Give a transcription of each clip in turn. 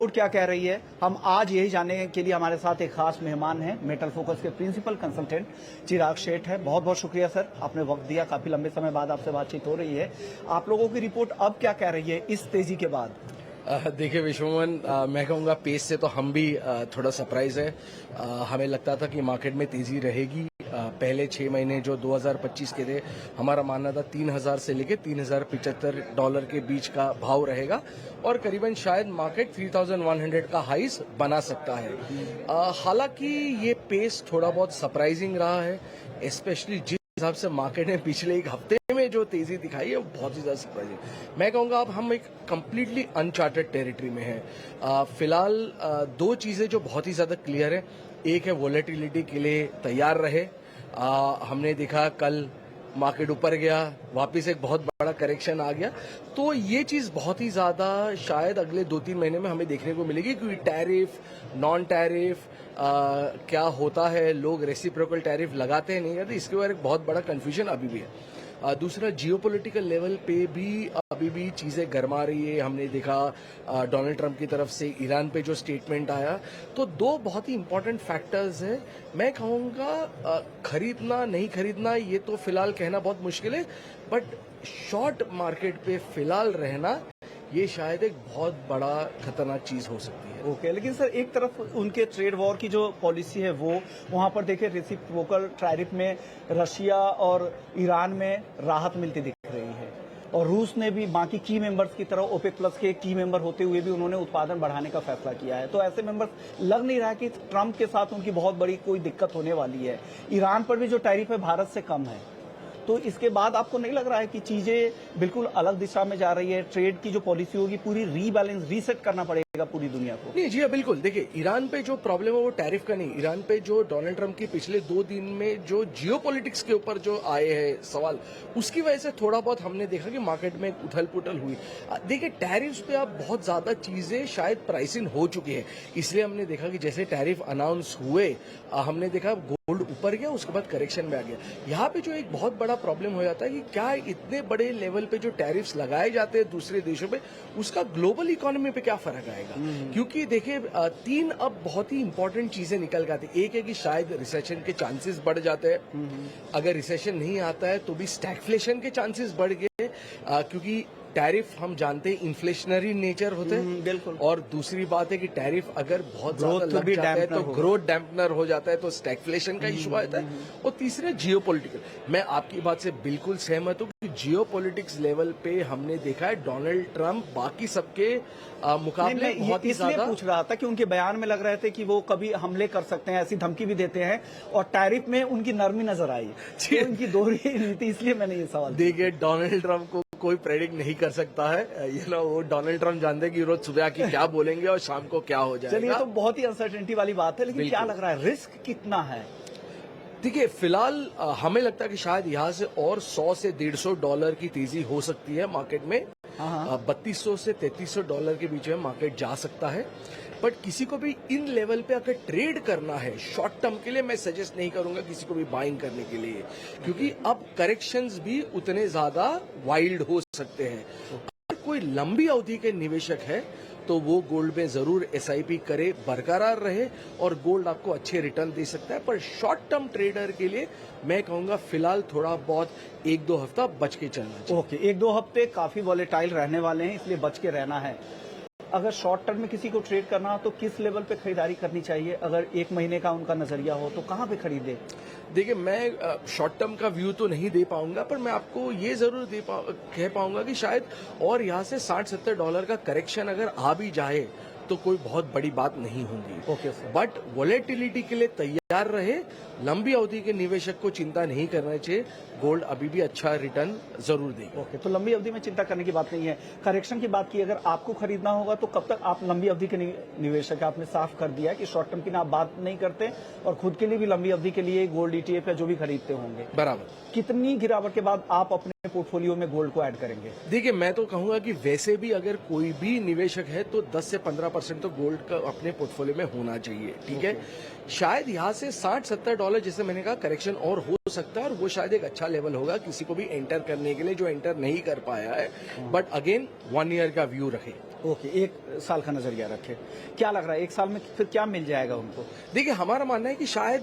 Report क्या कह रही है, हम आज यही जानने के लिए हमारे साथ एक खास मेहमान हैं, मेटल फोकस के प्रिंसिपल कंसल्टेंट चिराग शेठ है। बहुत बहुत शुक्रिया सर, आपने वक्त दिया। काफी लंबे समय बाद आपसे बातचीत हो रही है। आप लोगों की रिपोर्ट अब क्या कह रही है इस तेजी के बाद? देखिए विश्वमोहन, मैं कहूँगा पेस से तो हम भी थोड़ा सरप्राइज है। हमें लगता था कि मार्केट में तेजी रहेगी। पहले 6 महीने जो 2025 के थे, हमारा मानना था 3000 से लेके $3075 के बीच का भाव रहेगा और करीबन शायद मार्केट 3100 का हाईस बना सकता है। हालांकि ये पेस थोड़ा बहुत सरप्राइजिंग रहा है, स्पेशली जिस हिसाब से मार्केट ने पिछले एक हफ्ते में जो तेजी दिखाई है वो बहुत ही ज्यादा सरप्राइजिंग। मैं कहूंगा अब हम एक कंप्लीटली अनचार्टेड टेरिटरी में हैं। फिलहाल दो चीजें जो बहुत ही ज्यादा क्लियर है, एक है वोलेटिलिटी के लिए तैयार रहे। हमने देखा कल मार्केट ऊपर गया, वापस एक बहुत बड़ा करेक्शन आ गया, तो ये चीज बहुत ही ज्यादा शायद अगले 2-3 महीने में हमें देखने को मिलेगी, क्योंकि टैरिफ, नॉन टैरिफ क्या होता है, लोग रेसिप्रोकल टैरिफ लगाते हैं नहीं करते, इसके बारे में एक बहुत बड़ा कंफ्यूजन अभी भी है। दूसरा, जियोपॉलिटिकल लेवल पे भी अभी भी चीजें गरमा रही है। हमने देखा डोनाल्ड ट्रंप की तरफ से ईरान पे जो स्टेटमेंट आया, तो दो बहुत ही इंपॉर्टेंट फैक्टर्स हैं। मैं कहूँगा खरीदना नहीं खरीदना ये तो फिलहाल कहना बहुत मुश्किल है, बट शॉर्ट मार्केट पे फिलहाल रहना ये शायद एक बहुत बड़ा खतरनाक चीज हो सकती है। ओके, लेकिन सर एक तरफ उनके ट्रेड वॉर की जो पॉलिसी है वो वहां पर देखिए रेसिप्रोकल टैरिफ में रशिया और ईरान में राहत मिलती दिख रही है, और रूस ने भी बाकी की मेंबर्स की तरह ओपेक प्लस के की मेंबर होते हुए भी उन्होंने उत्पादन बढ़ाने का फैसला किया है। तो ऐसे मेंबर्स लग नहीं रहा कि ट्रंप के साथ उनकी बहुत बड़ी कोई दिक्कत होने वाली है। ईरान पर भी जो टैरिफ है भारत से कम है, तो इसके बाद आपको नहीं लग रहा है कि चीजें बिल्कुल अलग दिशा में जा रही है? ट्रेड की जो पॉलिसी होगी पूरी रीबैलेंस, रीसेट करना पड़ेगा पूरी दुनिया को। नहीं जी हाँ, बिल्कुल। देखिए, ईरान पे जो प्रॉब्लम है वो टैरिफ का नहीं, ईरान पे जो डोनाल्ड ट्रंप की पिछले 2 दिन में जो जियोपॉलिटिक्स के ऊपर जो आए हैं सवाल, उसकी वजह से थोड़ा बहुत हमने देखा कि मार्केट में उथल पुथल हुई। देखिए, टैरिफ्स पे अब बहुत ज्यादा चीजें शायद प्राइसिंग हो चुकी है, इसलिए हमने देखा कि जैसे टैरिफ अनाउंस हुए, हमने देखा गोल्ड ऊपर गया, उसके बाद करेक्शन में आ गया। यहाँ पे जो एक बहुत बड़ा प्रॉब्लम हो जाता है कि क्या इतने बड़े लेवल पे जो टैरिफ्स लगाए जाते हैं दूसरे देशों पे, उसका ग्लोबल इकोनॉमी पे क्या फर्क आएगा? क्योंकि देखिए 3 अब बहुत ही इंपॉर्टेंट चीजें निकल के आती है। एक है कि शायद रिसेशन के चांसेस बढ़ जाते हैं, अगर रिसेशन नहीं आता है तो भी स्टैगफ्लेशन के चांसेस बढ़ गए, क्योंकि टैरिफ हम जानते हैं इन्फ्लेशनरी नेचर होते हैं। बिल्कुल। और दूसरी बात है कि टैरिफ अगर बहुत ज्यादा लग जाता है तो ग्रोथ डैम्पनर हो जाता है, तो स्टैगफ्लेशन का इशू आता है। और तीसरे जियोपॉलिटिकल, मैं आपकी बात से बिल्कुल सहमत हूँ कि जियोपॉलिटिक्स लेवल पे हमने देखा है डोनाल्ड ट्रंप बाकी सबके मुकाबले बहुत ही ज्यादा। पूछ रहा था कि उनके बयान में लग रहे थे कि वो कभी हमले कर सकते हैं, ऐसी धमकी भी देते हैं, और टैरिफ में उनकी नरमी नजर आई, तो उनकी दोहरी नीति, इसलिए मैंने ये सवाल। देखिए, डोनाल्ड ट्रंप को कोई प्रेडिक्ट नहीं कर सकता है, वो डोनाल्ड ट्रंप जानते हैं कि रोज सुबह की क्या बोलेंगे और शाम को क्या हो जाएगा। चलिए, तो बहुत ही अनसर्टेनिटी वाली बात है, लेकिन क्या लग रहा है रिस्क कितना है? देखिए, फिलहाल हमें लगता है कि शायद यहाँ से और $100 से $150 की तेजी हो सकती है मार्केट में। 3200 से $3300 के बीच में मार्केट जा सकता है, बट किसी को भी इन लेवल पे अगर ट्रेड करना है शॉर्ट टर्म के लिए, मैं सजेस्ट नहीं करूंगा किसी को भी बाइंग करने के लिए, क्योंकि अब करेक्शंस भी उतने ज्यादा वाइल्ड हो सकते हैं। अगर कोई लंबी अवधि के निवेशक है तो वो गोल्ड में जरूर SIP करे, बरकरार रहे, और गोल्ड आपको अच्छे रिटर्न दे सकता है। पर शॉर्ट टर्म ट्रेडर के लिए मैं कहूंगा फिलहाल थोड़ा बहुत 1-2 हफ्ता बच के चलना चाहिए। ओके, 1-2 हफ्ते काफी वॉलेटाइल रहने वाले हैं, इसलिए बच के रहना है। अगर शॉर्ट टर्म में किसी को ट्रेड करना हो तो किस लेवल पे खरीदारी करनी चाहिए? अगर 1 महीने का उनका नजरिया हो तो कहां पे खरीदे? देखिए, मैं शॉर्ट टर्म का व्यू तो नहीं दे पाऊंगा, पर मैं आपको ये जरूर कह पाऊंगा कि शायद और यहाँ से $60-70 का करेक्शन अगर आ भी जाए तो कोई बहुत बड़ी बात नहीं होगी। Okay sir. बट वॉलेटिलिटी के लिए तैयार रहे, लंबी अवधि के निवेशक को चिंता नहीं करना चाहिए, गोल्ड अभी भी अच्छा रिटर्न जरूर देगा। ओके, तो लंबी अवधि में चिंता करने की बात नहीं है। करेक्शन की बात की, अगर आपको खरीदना होगा तो कब तक आप लंबी अवधि के निवेशक है? आपने साफ कर दिया कि शॉर्ट टर्म की ना आप बात नहीं करते, और खुद के लिए भी लंबी अवधि के लिए गोल्ड ETF या जो भी खरीदते होंगे। बराबर। कितनी गिरावट के बाद आप अपने पोर्टफोलियो में गोल्ड को ऐड करेंगे? देखिए, मैं तो कहूंगा कि वैसे भी अगर कोई भी निवेशक है तो 10 से 15% तो गोल्ड का अपने पोर्टफोलियो में होना चाहिए, ठीक है। शायद यहाँ से $60-70 जैसे मैंने कहा करेक्शन और हो सकता है और वो शायद एक अच्छा लेवल होगा किसी को भी एंटर करने के लिए जो एंटर नहीं कर पाया है, बट अगेन 1 ईयर का व्यू रखे। ओके, 1 साल का नजरिया रखे। क्या लग रहा है 1 साल में फिर क्या मिल जाएगा उनको? देखिए, हमारा मानना है कि शायद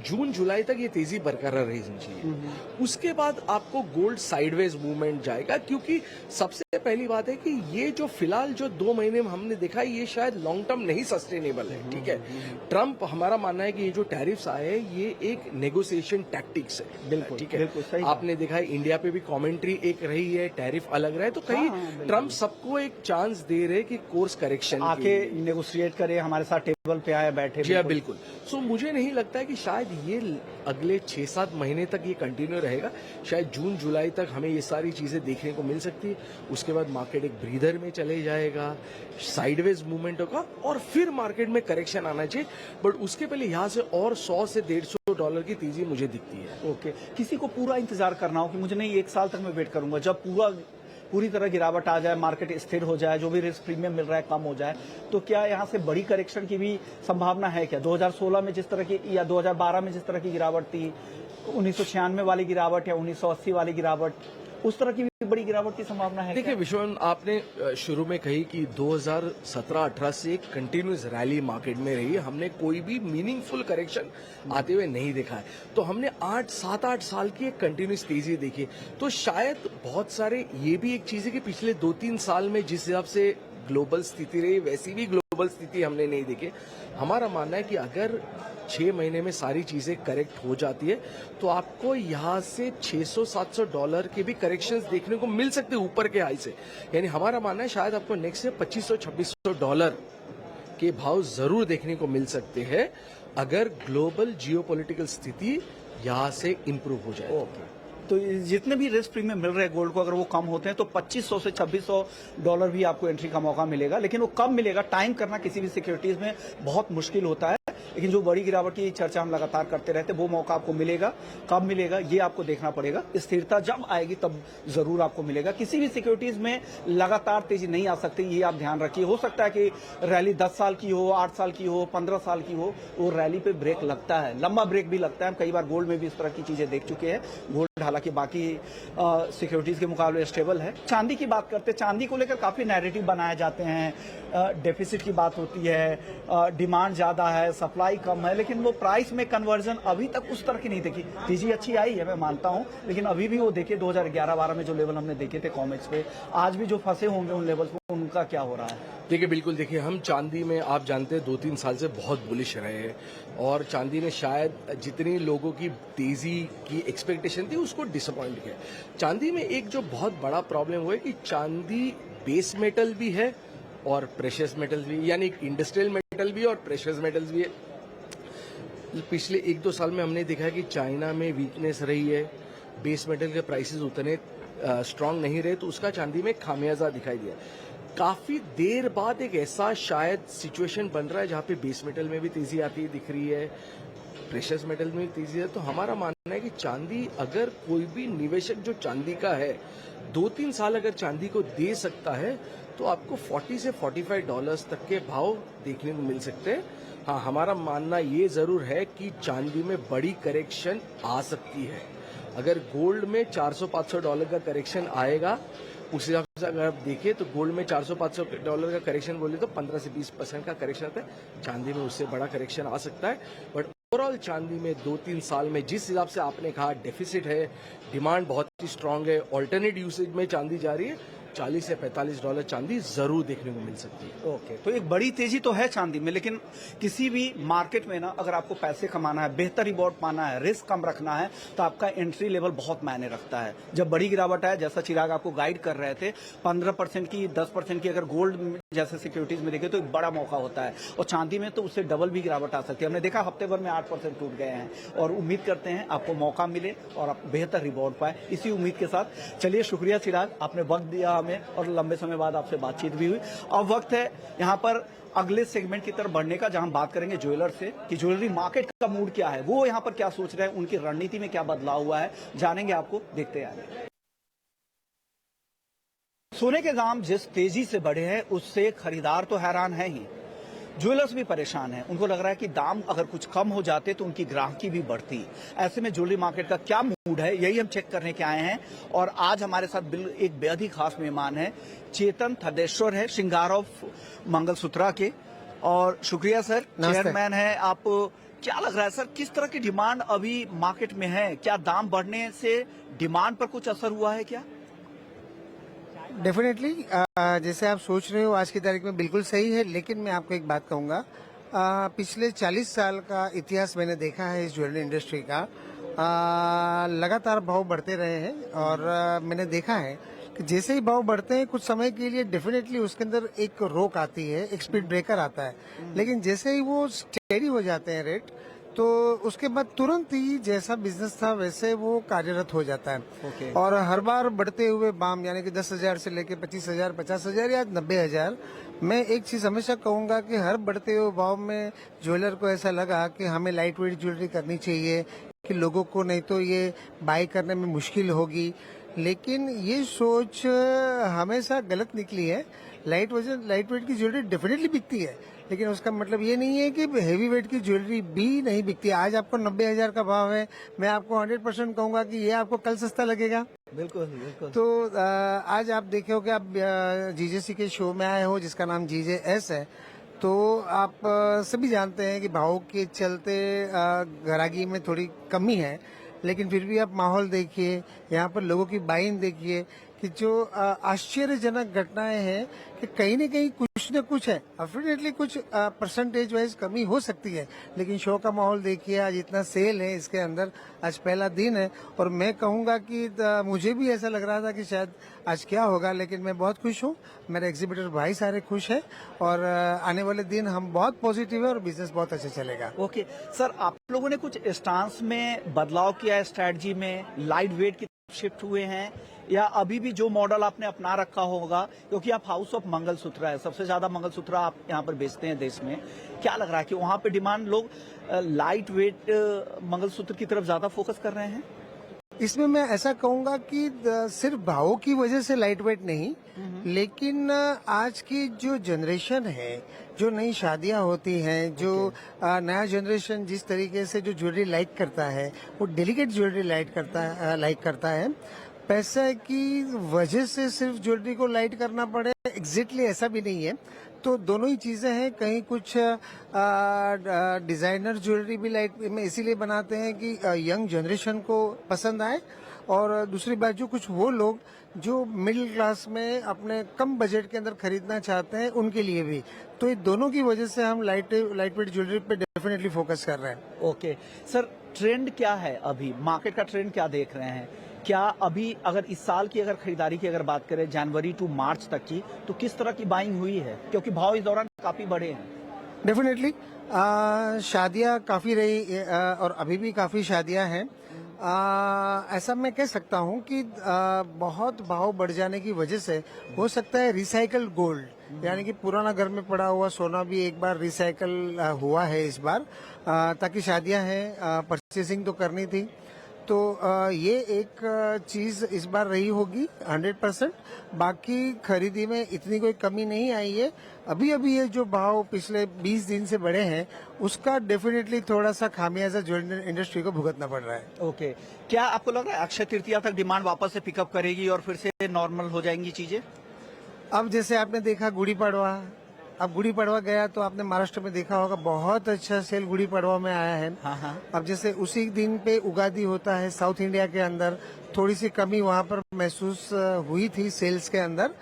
जून जुलाई तक ये तेजी बरकरार रहनी चाहिए, उसके बाद आपको गोल्ड साइडवेज मूवमेंट जाएगा, क्योंकि सबसे पहली बात है कि ये जो फिलहाल जो 2 महीने में हमने देखा ये शायद लॉन्ग टर्म नहीं सस्टेनेबल है। ठीक है, ट्रम्प, हमारा मानना है कि ये जो टैरिफ्स आए हैं ये एक नेगोशिएशन टैक्टिक्स है। बिल्कुल, ठीक है, बिल्कुल सही। आपने देखा है इंडिया पे भी कमेंट्री एक रही है, टैरिफ अलग रहा है, तो कहीं ट्रम्प सबको एक चांस दे रहे कि कोर्स करेक्शन आके नेगोशिएट करे, हमारे साथ टेबल पे आए, बैठे। जी हाँ, बिल्कुल। सो मुझे नहीं लगता है कि शायद ये अगले 6-7 महीने तक ये कंटिन्यू रहेगा। शायद जून जुलाई तक हमें ये सारी चीजें देखने को मिल सकती है, उसके बाद मार्केट एक ब्रीदर में चले जाएगा, साइडवेज मूवमेंट होगा और फिर मार्केट में करेक्शन आना चाहिए, बट उसके पहले यहाँ से और 100 से $150 की तेजी मुझे दिखती है। ओके, किसी को पूरा इंतजार करना हो कि मुझे नहीं 1 साल तक मैं वेट करूंगा, जब पूरी तरह गिरावट आ जाए, मार्केट स्थिर हो जाए, जो भी रिस्क प्रीमियम मिल रहा है कम हो जाए, तो क्या यहाँ से बड़ी करेक्शन की भी संभावना है क्या? 2016 में जिस तरह की या 2012 में जिस तरह की गिरावट थी, 1996 वाली गिरावट या 1980 वाली गिरावट, उस तरह की भी बड़ी गिरावट की संभावना है? देखिए विश्वन, आपने शुरू में कही कि 2017-18 से एक कंटिन्यूस रैली मार्केट में रही है, हमने कोई भी मीनिंगफुल करेक्शन आते हुए नहीं देखा है, तो हमने 7-8 साल की एक कंटिन्यूस तेजी देखी। तो शायद बहुत सारे ये भी एक चीज है कि पिछले 2-3 साल में जिस हिसाब से ग्लोबल स्थिति रही वैसी भी ग्लोबल स्थिति हमने नहीं देखी। हमारा मानना है कि अगर 6 महीने में सारी चीजें करेक्ट हो जाती है तो आपको यहाँ से $600-700 के भी करेक्शंस देखने को मिल सकते हैं ऊपर के हाई से। यानी हमारा मानना है शायद आपको नेक्स्ट से $2500-2600 के भाव जरूर देखने को मिल सकते हैं अगर ग्लोबल जियोपॉलिटिकल स्थिति यहाँ से इंप्रूव हो जाए। ओके, तो जितने भी रिस्क प्रीमियम मिल रहे हैं गोल्ड को, अगर वो कम होते हैं तो $2500 से $2600 भी आपको एंट्री का मौका मिलेगा, लेकिन वो कब मिलेगा, टाइम करना किसी भी सिक्योरिटीज में बहुत मुश्किल होता है। लेकिन जो बड़ी गिरावट की चर्चा हम लगातार करते रहते हैं, वो मौका आपको मिलेगा। कब मिलेगा ये आपको देखना पड़ेगा, स्थिरता जब आएगी तब जरूर आपको मिलेगा। किसी भी सिक्योरिटीज में लगातार तेजी नहीं आ सकती, ये आप ध्यान रखिए। हो सकता है कि रैली 10 साल की हो, 8 साल की हो, 15 साल की हो, वो रैली पे ब्रेक लगता है, लंबा ब्रेक भी लगता है। हम कई बार गोल्ड में भी इस तरह की चीजें देख चुके हैं। गोल्ड हालांकि बाकी सिक्योरिटीज के मुकाबले स्टेबल है। चांदी की बात करते हैं, चांदी को लेकर काफी नैरेटिव बनाए जाते हैं, डेफिसिट की बात होती है, डिमांड ज्यादा है, सप्लाई कम है, लेकिन वो प्राइस में कन्वर्जन अभी तक उस तरह की नहीं देखी। तेजी अच्छी आई है, मैं मानता हूं, लेकिन अभी भी वो देखिए 2011-12 में जो लेवल हमने देखे थे कॉमेक्स पे, आज भी जो फंसे होंगे उन लेवल पे, उनका क्या हो रहा है? देखिए बिल्कुल, देखिए हम चांदी में आप जानते हैं 2-3 साल से बहुत बुलिश रहे हैं और चांदी ने शायद जितनी लोगों की तेजी की एक्सपेक्टेशन थी उसको डिसअपॉइंट किया। चांदी में एक जो बहुत बड़ा प्रॉब्लम हुआ है कि चांदी बेस मेटल भी है और प्रेशियस मेटल भी, यानी इंडस्ट्रियल मेटल भी और प्रेशियस मेटल्स भी है। पिछले 1-2 साल में हमने देखा कि चाइना में वीकनेस रही है, बेस मेटल के प्राइसेस उतने स्ट्रांग नहीं रहे, तो उसका चांदी में खामियाजा दिखाई दिया। काफी देर बाद एक ऐसा शायद सिचुएशन बन रहा है जहां पे बेस मेटल में भी तेजी आती दिख रही है, प्रेशियस मेटल में भी तेजी है। तो हमारा मानना है कि चांदी, अगर कोई भी निवेशक जो चांदी का है 2-3 साल अगर चांदी को दे सकता है तो आपको $40 से $45 तक के भाव देखने को मिल सकते हैं। हाँ, हमारा मानना ये जरूर है कि चांदी में बड़ी करेक्शन आ सकती है। अगर गोल्ड में $400-500 का करेक्शन आएगा, उस हिसाब से अगर आप देखें तो गोल्ड में $400-500 का करेक्शन बोले तो 15 से 20% का करेक्शन आता है। चांदी में उससे बड़ा करेक्शन आ सकता है, बट ओवरऑल चांदी में 2-3 साल में जिस हिसाब से आपने कहा डेफिसिट है, डिमांड बहुत ही स्ट्रांग है, ऑल्टरनेट यूसेज में चांदी जा रही है, $40 से $45 चांदी जरूर देखने को मिल सकती है। ओके, तो एक बड़ी तेजी तो है चांदी में, लेकिन किसी भी मार्केट में ना, अगर आपको पैसे कमाना है, बेहतर रिवॉर्ड पाना है, रिस्क कम रखना है, तो आपका एंट्री लेवल बहुत मायने रखता है। जब बड़ी गिरावट आए, जैसा चिराग आपको गाइड कर रहे थे, 15% की, 10% की अगर गोल्ड जैसे सिक्योरिटीज में देखे तो एक बड़ा मौका होता है, और चांदी में तो उससे डबल भी गिरावट आ सकती है। हमने देखा हफ्ते भर में 8% टूट गए हैं, और उम्मीद करते हैं आपको मौका मिले और आप बेहतर रिवॉर्ड पाए। इसी उम्मीद के साथ चलिए, शुक्रिया चिराग, आपने वक्त दिया हमें और लंबे समय बाद आपसे बातचीत भी हुई। अब वक्त है यहाँ पर अगले सेगमेंट की तरफ बढ़ने का, जहां हम बात करेंगे ज्वेलर से कि ज्वेलरी मार्केट का मूड क्या है, वो यहाँ पर क्या सोच रहे हैं, उनकी रणनीति में क्या बदलाव हुआ है, जानेंगे, आपको देखते आएंगे। सोने के दाम जिस तेजी से बढ़े हैं उससे खरीदार तो हैरान है ही, ज्वेलर्स भी परेशान हैं। उनको लग रहा है कि दाम अगर कुछ कम हो जाते तो उनकी ग्राहकी भी बढ़ती। ऐसे में ज्वेलरी मार्केट का क्या मूड है, यही हम चेक करने के आए हैं। और आज हमारे साथ एक बेहद ही खास मेहमान है, चेतन थदेश्वर है, श्रृंगार ऑफ मंगलसूत्रा के। और शुक्रिया सर, चेयरमैन है आप। क्या लग रहा है सर, किस तरह की डिमांड अभी मार्केट में है? क्या दाम बढ़ने से डिमांड पर कुछ असर हुआ है क्या? डेफिनेटली जैसे आप सोच रहे हो आज की तारीख में बिल्कुल सही है, लेकिन मैं आपको एक बात कहूंगा। पिछले 40 साल का इतिहास मैंने देखा है इस ज्वेलरी इंडस्ट्री का। लगातार भाव बढ़ते रहे हैं और मैंने देखा है कि जैसे ही भाव बढ़ते हैं कुछ समय के लिए डेफिनेटली उसके अंदर एक रोक आती है, एक स्पीड ब्रेकर आता है, लेकिन जैसे ही वो स्टेडी हो जाते हैं रेट, तो उसके बाद तुरंत ही जैसा बिजनेस था वैसे वो कार्यरत हो जाता है। ओके। और हर बार बढ़ते हुए बाम यानी कि 10,000 से लेके 25,000, 50,000 या 90,000, मैं एक चीज हमेशा कहूंगा कि हर बढ़ते हुए भाव में ज्वेलर को ऐसा लगा कि हमें लाइट वेट ज्वेलरी करनी चाहिए कि लोगों को नहीं तो ये बाय करने में मुश्किल होगी। लेकिन ये सोच हमेशा गलत निकली है। लाइट वेट की ज्वेलरी डेफिनेटली बिकती है, लेकिन उसका मतलब ये नहीं है कि हेवी वेट की ज्वेलरी भी नहीं बिकती। आज आपको 90,000 का भाव है, मैं आपको 100% कहूंगा कि ये आपको कल सस्ता लगेगा। बिल्कुल बिल्कुल। तो आज आप देखे हो कि आप जीजेसी के शो में आए हो जिसका नाम जीजेएस है, तो आप सभी जानते हैं कि भाव के चलते ग्राहकी में थोड़ी कमी है, लेकिन फिर भी आप माहौल देखिए, यहाँ पर लोगों की बाइंग देखिए कि जो आश्चर्यजनक घटनाएं हैं कि कहीं न कहीं कुछ न कुछ है। डेफिनेटली कुछ परसेंटेज वाइज कमी हो सकती है, लेकिन शो का माहौल देखिए, आज इतना सेल है इसके अंदर, आज पहला दिन है और मैं कहूंगा कि मुझे भी ऐसा लग रहा था कि शायद आज क्या होगा, लेकिन मैं बहुत खुश हूँ। मेरे एग्जीबिटर भाई सारे खुश हैं और आने वाले दिन हम बहुत पॉजिटिव है और बिजनेस बहुत अच्छा चलेगा। ओके सर, आप लोगों ने कुछ स्टांस में बदलाव किया है, स्ट्रेटजी में लाइट वेट की तरफ शिफ्ट हुए हैं, या अभी भी जो मॉडल आपने अपना रखा होगा, क्योंकि आप हाउस ऑफ मंगलसूत्रा है, सबसे ज्यादा मंगलसूत्रा आप यहाँ पर बेचते हैं देश में। क्या लग रहा है कि वहाँ पे डिमांड लोग लाइट वेट मंगलसूत्र की तरफ ज्यादा फोकस कर रहे हैं? इसमें मैं ऐसा कहूंगा कि सिर्फ भावों की वजह से लाइट वेट नहीं, लेकिन आज की जो जनरेशन है, जो नई शादियां होती हैं, जो नया जनरेशन जिस तरीके से जो ज्वेलरी लाइक करता है, वो डेलिकेट ज्वेलरी लाइक करता है। पैसे की वजह से सिर्फ ज्वेलरी को लाइट करना पड़े, एग्जैक्टली ऐसा भी नहीं है। तो दोनों ही चीजें हैं। कहीं कुछ डिजाइनर ज्वेलरी भी लाइट में इसीलिए बनाते हैं कि यंग जनरेशन को पसंद आए, और दूसरी बात जो कुछ वो लोग जो मिडिल क्लास में अपने कम बजट के अंदर खरीदना चाहते हैं उनके लिए भी। तो ये दोनों की वजह से हम लाइट वेट ज्वेलरी पे डेफिनेटली फोकस कर रहे हैं। ओके सर, ट्रेंड क्या है अभी, मार्केट का ट्रेंड क्या देख रहे हैं? क्या अभी अगर इस साल की अगर खरीदारी की अगर बात करें जनवरी टू मार्च तक की, तो किस तरह की बाइंग हुई है? क्योंकि भाव इस दौरान काफी बढ़े हैं। डेफिनेटली शादियां काफी रही और अभी भी काफी शादियां हैं। ऐसा मैं कह सकता हूं कि बहुत भाव बढ़ जाने की वजह से हो सकता है रिसाइकल्ड गोल्ड, यानी कि पुराना घर में पड़ा हुआ सोना भी एक बार रिसाइकल हुआ है इस बार, ताकि शादियां हैं, परचेसिंग तो करनी थी। तो ये एक चीज इस बार रही होगी 100%। बाकी खरीदी में इतनी कोई कमी नहीं आई है। अभी अभी ये जो भाव पिछले 20 दिन से बढ़े हैं, उसका डेफिनेटली थोड़ा सा खामियाजा ज्वेलरी इंडस्ट्री को भुगतना पड़ रहा है। ओके, क्या आपको लग रहा है अक्षय तृतीया तक डिमांड वापस से पिकअप करेगी और फिर से नॉर्मल हो जाएंगी चीजें? अब जैसे आपने देखा गुड़ी पड़वा, अब गुड़ी पड़वा गया तो आपने महाराष्ट्र में देखा होगा बहुत अच्छा सेल गुड़ी पड़वा में आया है। हाँ। अब जैसे उसी दिन पे उगादी होता है साउथ इंडिया के अंदर, थोड़ी सी कमी वहाँ पर महसूस हुई थी सेल्स के अंदर।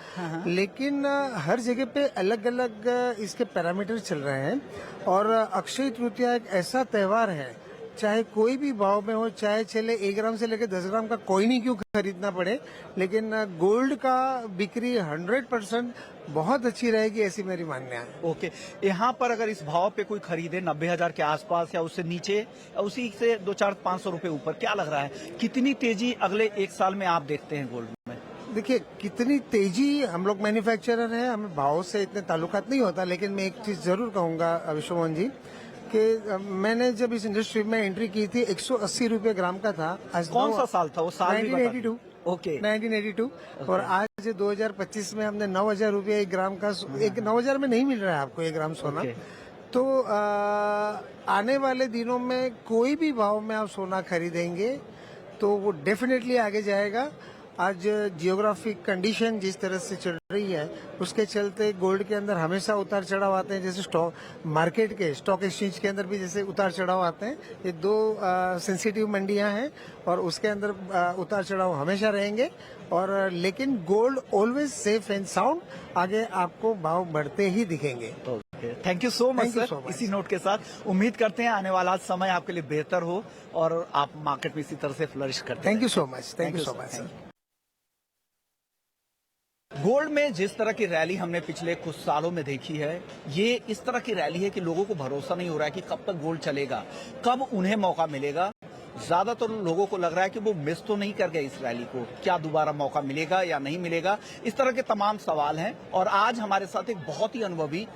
लेकिन हर जगह पे अलग अलग इसके पैरामीटर चल रहे हैं। और अक्षय तृतीया एक ऐसा त्योहार है, चाहे कोई भी भाव में हो, चाहे चले 1 ग्राम से लेकर 10 ग्राम का कोई नहीं क्यों खरीदना पड़े, लेकिन गोल्ड का बिक्री 100% बहुत अच्छी रहेगी, ऐसी मेरी मान्यता है। ओके, यहाँ पर अगर इस भाव पे कोई खरीदे 90,000 के आसपास या उससे नीचे या उसी से 200-500 रुपए ऊपर, क्या लग रहा है कितनी तेजी अगले 1 साल में आप देखते हैं गोल्ड में? देखिए कितनी तेजी, हम लोग मैन्युफैक्चरर हैं, हमें भाव से इतने ताल्लुकात नहीं होता, लेकिन मैं एक चीज जरूर कहूंगा विश्वमोहन जी कि मैंने जब इस इंडस्ट्री में एंट्री की थी 180 रुपए ग्राम का था। आज कौन सा साल था वो साल? 1982। ओके, 1982। और आज 2025 में हमने 9,000 रुपये 1 ग्राम का, 9,000 में नहीं मिल रहा है आपको 1 ग्राम सोना। तो आने वाले दिनों में कोई भी भाव में आप सोना खरीदेंगे तो वो डेफिनेटली आगे जाएगा। आज जियोग्राफिक कंडीशन जिस तरह से चल रही है उसके चलते गोल्ड के अंदर हमेशा उतार चढ़ाव आते हैं। जैसे स्टॉक मार्केट के स्टॉक एक्सचेंज के अंदर भी जैसे उतार चढ़ाव आते हैं। ये दो सेंसिटिव मंडियां हैं और उसके अंदर उतार चढ़ाव हमेशा रहेंगे। और लेकिन gold always safe and sound, आगे आपको भाव बढ़ते ही दिखेंगे। Thank you so much Thank you sir. so much. इसी नोट के साथ उम्मीद करते हैं आने वाला समय आपके लिए बेहतर हो और आप मार्केट में इसी तरह से फ्लरिश करते थैंक रहें। You so much, thank you so much sir. Gold में जिस तरह की रैली हमने पिछले कुछ सालों में देखी है, ये इस तरह की रैली है कि लोगों को भरोसा नहीं हो रहा है कि कब तक गोल्ड चलेगा, कब उन्हें मौका मिलेगा। ज्यादातर लोगों को लग रहा है कि वो मिस तो नहीं कर गए इस रैली को, क्या दोबारा मौका मिलेगा या नहीं मिलेगा, इस तरह के तमाम सवाल हैं। और आज हमारे साथ एक बहुत ही अनुभवी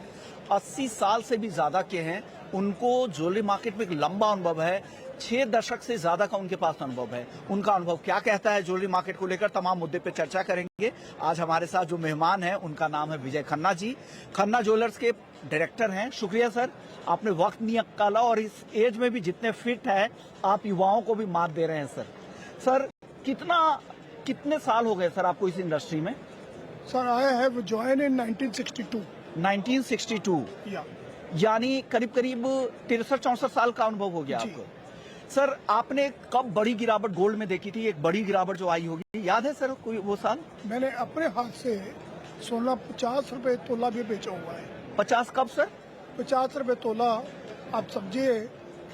80 साल से भी ज्यादा के हैं, उनको ज्वेलरी मार्केट में एक लंबा अनुभव है, 6 दशक से ज्यादा का उनके पास अनुभव है। उनका अनुभव क्या कहता है ज्वेलरी मार्केट को लेकर, तमाम मुद्दे पे चर्चा करेंगे। आज हमारे साथ जो मेहमान हैं उनका नाम है विजय खन्ना जी, खन्ना ज्वेलर्स के डायरेक्टर हैं। शुक्रिया सर, आपने वक्त निकाला और इस एज में भी जितने फिट है आप युवाओं को भी मात दे रहे हैं सर। सर कितने साल हो गए सर आपको इस इंडस्ट्री में? Sir, I have joined in 1962. 1962, Yeah. यानी करीब करीब 63-64 साल का अनुभव हो गया जी। आपको। सर आपने कब बड़ी गिरावट गोल्ड में देखी थी, एक बड़ी गिरावट जो आई होगी, याद है सर कोई वो साल? मैंने अपने हाथ से सोना 50 रुपए तोला भी बेचा हुआ है। 50 कब सर? 50 रुपए तोला, आप समझिए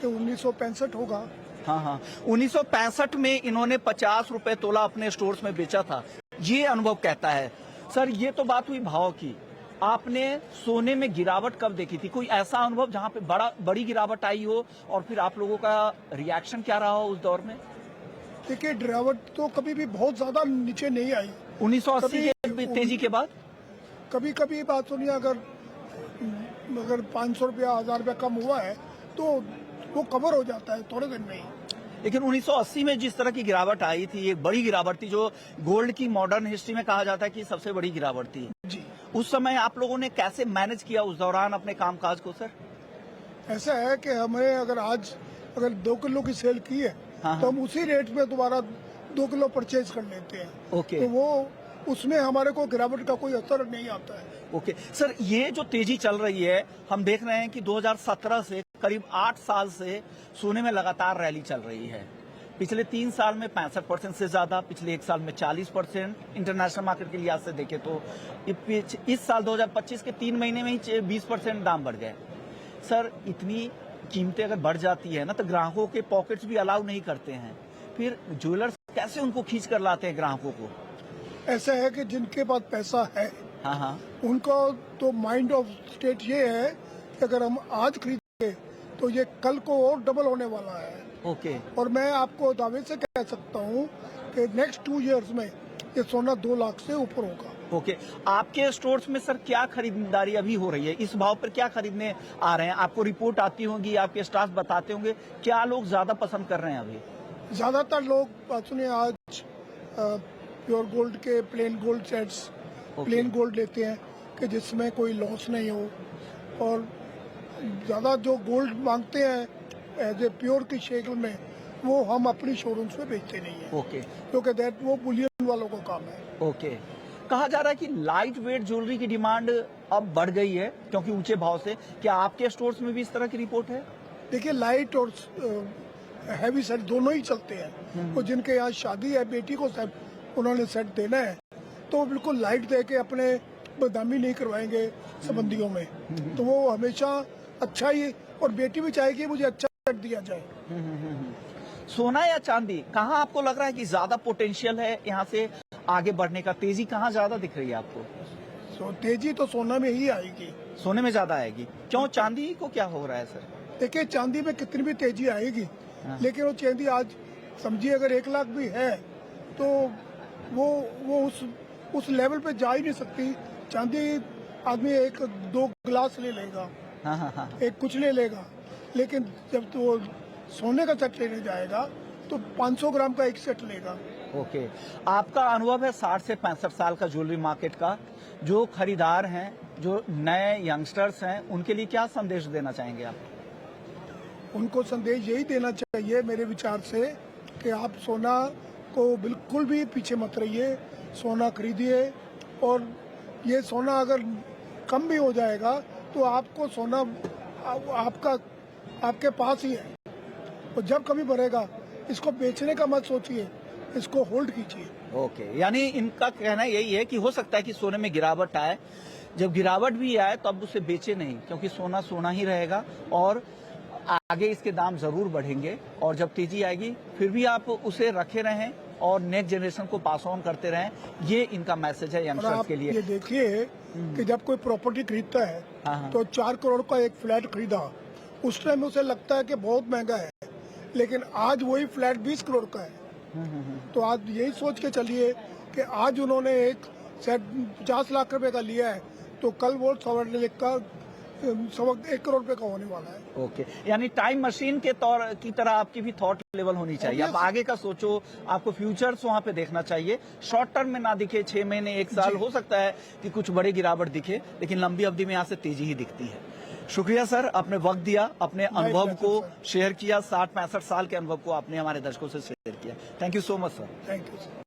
कि 1965 होगा। हाँ हाँ, 1965 में इन्होंने 50 रुपए तोला अपने स्टोर्स में बेचा था, ये अनुभव कहता है। सर ये तो बात हुई भाव की, आपने सोने में गिरावट कब देखी थी? कोई ऐसा अनुभव जहाँ पे बड़ी गिरावट आई हो और फिर आप लोगों का रिएक्शन क्या रहा हो उस दौर में? देखिए, गिरावट तो कभी भी बहुत ज्यादा नीचे नहीं आई। 1980 के तेजी के बाद कभी कभी बात सुनिए, अगर 500 रुपया 1000 रुपया कम हुआ है तो वो कवर हो जाता है थोड़े दिन में ही। लेकिन 1980 में जिस तरह की गिरावट आई थी, एक बड़ी गिरावट थी जो गोल्ड की मॉडर्न हिस्ट्री में कहा जाता है कि सबसे बड़ी गिरावट थी। जी, उस समय आप लोगों ने कैसे मैनेज किया उस दौरान अपने कामकाज को सर? ऐसा है कि हमें अगर 2 किलो की सेल की है हाँ, तो हम उसी रेट में दोबारा 2 किलो परचेज कर लेते हैं। ओके। तो वो उसमें हमारे को गिरावट का कोई असर नहीं आता है। ओके सर, ये जो तेजी चल रही है, हम देख रहे हैं कि 2017 से करीब 8 साल से सोने में लगातार रैली चल रही है। पिछले 3 साल में 65% से ज्यादा, पिछले 1 साल में 40%, इंटरनेशनल मार्केट के लिहाज से देखें तो इस साल 2025 के 3 महीने में ही 20% दाम बढ़ गए। सर इतनी कीमतें अगर बढ़ जाती है ना तो ग्राहकों के पॉकेट्स भी अलाउ नहीं करते हैं, फिर ज्वेलर्स कैसे उनको खींच कर लाते हैं ग्राहकों को? ऐसा है कि जिनके पास पैसा है, हाँ हाँ, उनका तो माइंड ऑफ स्टेट ये है कि अगर हम आज खरीदेंगे तो ये कल को और डबल होने वाला है। ओके। और मैं आपको दावे से कह सकता हूँ कि नेक्स्ट 2 इयर्स में ये सोना 2 लाख से ऊपर होगा। ओके, आपके स्टोर्स में सर क्या खरीदारी अभी हो रही है? इस भाव पर क्या खरीदने आ रहे हैं? आपको रिपोर्ट आती होंगी, आपके स्टाफ बताते होंगे, क्या लोग ज्यादा पसंद कर रहे हैं अभी? ज्यादातर लोग सुनिए आज प्योर गोल्ड के plane gold sets, plane gold लेते हैं कि जिसमें कोई लॉस नहीं हो। और ज्यादा जो गोल्ड मांगते हैं एज ए प्योर की शक्ल में, वो हम अपनी शोरूम्स में बेचते नहीं है। ओके क्योंकि दैट वो बुलियन वालों को काम है। ओके। कहा जा रहा है कि लाइट वेट ज्वेलरी की डिमांड अब बढ़ गई है क्योंकि ऊंचे भाव से, क्या आपके स्टोर्स में भी इस तरह की रिपोर्ट है? देखिए, लाइट और हैवी सेट दोनों ही चलते हैं। तो जिनके यहाँ शादी है, बेटी को सेट उन्होंने सेट देना है तो वो बिल्कुल लाइट दे के अपने बदनामी नहीं करवाएंगे संबंधियों में। तो वो हमेशा अच्छा ही, और बेटी भी चाहेगी मुझे अच्छा सेट दिया जाए। सोना या चांदी, कहाँ आपको लग रहा है कि ज्यादा पोटेंशियल है यहाँ से आगे बढ़ने का? तेजी कहाँ ज्यादा दिख रही है आपको? तो तेजी तो सोना में ही आएगी। सोने में ज्यादा आएगी, क्यों? चांदी को क्या हो रहा है सर? देखिए, चांदी में कितनी भी तेजी आएगी, लेकिन वो चांदी आज समझिए अगर 1 लाख भी है तो वो उस लेवल पे जा ही नहीं सकती। चांदी आदमी 1-2 गिलास ले लेगा, हाँ हाँ हाँ। एक कुछ ले लेगा, लेकिन जब तो सोने का सेट लेने जाएगा तो 500 ग्राम का एक सेट लेगा। ओके, आपका अनुभव है 60 से 65 साल का ज्वेलरी मार्केट का, जो खरीदार हैं जो नए यंगस्टर्स हैं उनके लिए क्या संदेश देना चाहेंगे आप? उनको संदेश यही देना चाहिए मेरे विचार से कि आप सोना को बिल्कुल भी पीछे मत रहिए, सोना खरीदिए। और ये सोना अगर कम भी हो जाएगा तो आपको सोना आपके पास ही है, और जब कभी बढ़ेगा इसको बेचने का मत सोचिए, इसको होल्ड कीजिए। ओके, यानी इनका कहना यही है कि हो सकता है कि सोने में गिरावट आए, जब गिरावट भी आए तब उसे बेचे नहीं, क्योंकि सोना सोना ही रहेगा और आगे इसके दाम जरूर बढ़ेंगे, और जब तेजी आएगी फिर भी आप उसे रखे रहें और नेक्स्ट जनरेशन को पास ऑन करते रहें। ये इनका मैसेज है और यंगस्टर्स आप के लिए। ये देखिए कि जब कोई प्रॉपर्टी खरीदता है हाँ। तो 4 करोड़ का एक फ्लैट खरीदा, उस टाइम उसे लगता है कि बहुत महंगा है, लेकिन आज वही फ्लैट 20 करोड़ का है। तो आज यही सोच के चलिए कि आज उन्होंने एक सेट 50 लाख रुपए का लिया है, तो कल वो 1 करोड़ रुपए का होने वाला है। ओके, यानी टाइम मशीन के तौर की तरह आपकी भी थॉट लेवल होनी चाहिए। आप आगे का सोचो, आपको फ्यूचर्स वहां पे देखना चाहिए। शॉर्ट टर्म में ना दिखे, 6 महीने 1 साल हो सकता है कि कुछ बड़ी गिरावट दिखे, लेकिन लंबी अवधि में यहाँ से तेजी ही दिखती है। शुक्रिया सर, आपने वक्त दिया, अपने अनुभव को शेयर किया, 60-65 साल के अनुभव को आपने हमारे दर्शकों से शेयर किया। Thank you so much sir. Thank you sir.